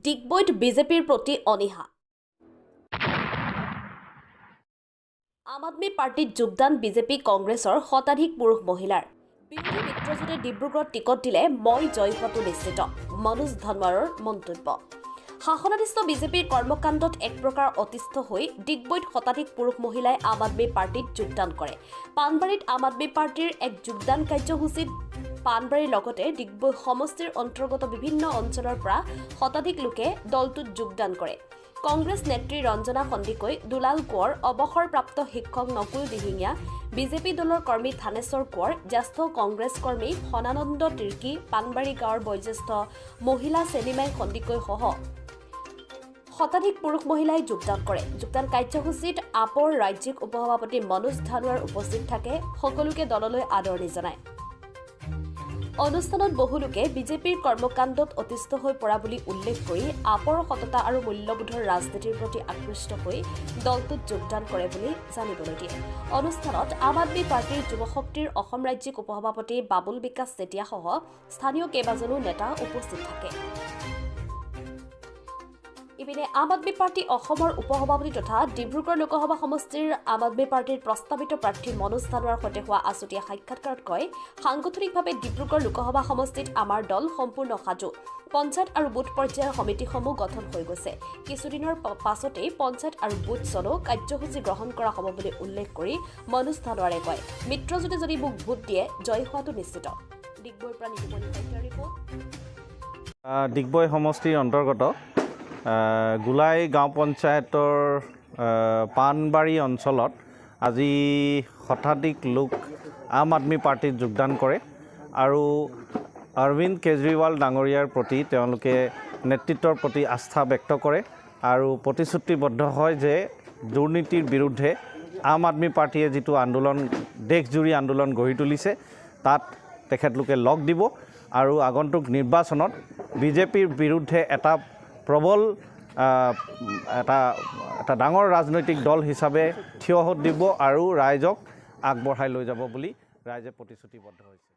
ডিগবৈত বিজেপিৰ প্ৰতি অনীহা। আম আদমি পাৰ্টিত যোগদান বিজেপি কংগ্ৰেছৰ শতাধিক পুৰুষ মহিলাৰ। বিৰোধী মিত্ৰজোঁটে ডিব্ৰুগড়ত টিকট দিলে মই জয় হোৱাটো নিশ্চিত, মনোজ ধনৱাৰৰ মন্তব্য। শাসনাধীষ্ঠ বিজেপিৰ কৰ্মকাণ্ডত এক প্ৰকাৰ অতিষ্ঠ হৈ ডিগবৈত শতাধিক পুৰুষ মহিলাই আম আদমি পাৰ্টিত যোগদান কৰে। পাণবাৰীত আম আদমি পাৰ্টিৰ এক যোগদান কাৰ্যসূচীত পাণবাৰীৰ লগতে ডিগবৈ সমষ্টিৰ অন্তৰ্গত বিভিন্ন অঞ্চলৰ পৰা শতাধিক লোকে দলটোত যোগদান কৰে। কংগ্ৰেছ নেত্ৰী ৰঞ্জনা সন্দিকৈ, দুলাল কোঁৱৰ, অৱসৰপ্ৰাপ্ত শিক্ষক নকুল দিহিঙীয়া, বিজেপি দলৰ কৰ্মী থানেশ্বৰ কোঁৱৰ, জ্যেষ্ঠ কংগ্ৰেছ কৰ্মী সনানন্দ তিৰ্কী, পাণবাৰী গাঁৱৰ বয়োজ্যেষ্ঠ মহিলা চেলিমাই সন্দিকৈ সহ শতাধিক পুৰুষ মহিলাই যোগদান কৰে। যোগদান কাৰ্যসূচীত আপৰ ৰাজ্যিক উপসভাপতি মনোজ ধনৱাৰ উপস্থিত থাকে। সকলোকে দললৈ আদৰণি জনায়। অনুষ্ঠানত বহু লোকে বিজেপিৰ কৰ্মকাণ্ডত অতিষ্ঠ হৈ পৰা বুলি উল্লেখ কৰি আপৰ সততা আৰু মূল্যবোধৰ ৰাজনীতিৰ প্ৰতি আকৃষ্ট হৈ দলটোত যোগদান কৰে বুলি জানিবলৈ দিয়ে। অনুষ্ঠানত আম আদমি পাৰ্টিৰ যুৱ শক্তিৰ অসম ৰাজ্যিক উপসভাপতি বাবুল বিকাশ চেতিয়াসহ স্থানীয় কেইবাজনো নেতা উপস্থিত থাকে। ইপিনে আম আদমি পাৰ্টি অসমৰ উপসভাপতি তথা ডিব্ৰুগড় লোকসভা সমষ্টিৰ আম আদমি পাৰ্টিৰ প্ৰস্তাৱিত প্ৰাৰ্থী মনোজ ধনৱাৰ সৈতে হোৱা আছুতীয়া সাক্ষাৎকাৰত কয়, সাংগঠনিকভাৱে ডিব্ৰুগড় লোকসভা সমষ্টিত আমাৰ দল সম্পূৰ্ণ সাজু। পঞ্চায়ত আৰু বুথ পৰ্যায়ৰ সমিতিসমূহ গঠন হৈ গৈছে। কিছুদিনৰ পাছতেই পঞ্চায়ত আৰু বুথ চলো কাৰ্যসূচী গ্ৰহণ কৰা হ'ব বুলি উল্লেখ কৰি মনোজ ধনৱাৰে কয়, মিত্ৰজোঁটে যদি মোক ভোট দিয়ে জয় হোৱাটো নিশ্চিত। ডিগবৈৰ পৰা নিতুমণি শইকীয়াৰ ৰিপৰ্ট। ডিগবৈ সমষ্টিৰ অন্তৰ্গত গোলাই গাঁও পঞ্চায়তৰ পাণবাৰী অঞ্চলত আজি শতাধিক লোক আম আদমি পাৰ্টিত যোগদান কৰে আৰু অৰবিন্দ কেজৰিৱাল ডাঙৰীয়াৰ প্ৰতি তেওঁলোকে নেতৃত্বৰ প্ৰতি আস্থা ব্যক্ত কৰে আৰু প্ৰতিশ্ৰুতিবদ্ধ হয় যে দুৰ্নীতিৰ বিৰুদ্ধে আম আদমি পাৰ্টিয়ে যিটো আন্দোলন দেশজুৰি আন্দোলন গঢ়ি তুলিছে তাত তেখেতলোকে লগ দিব আৰু আগন্তুক নিৰ্বাচনত বিজেপিৰ বিৰুদ্ধে এটা প্ৰবল এটা ডাঙৰ ৰাজনৈতিক দল হিচাপে থিয় দিব আৰু ৰাইজক আগবঢ়াই লৈ যাব বুলি ৰাইজে প্ৰতিশ্ৰুতিবদ্ধ হৈছে।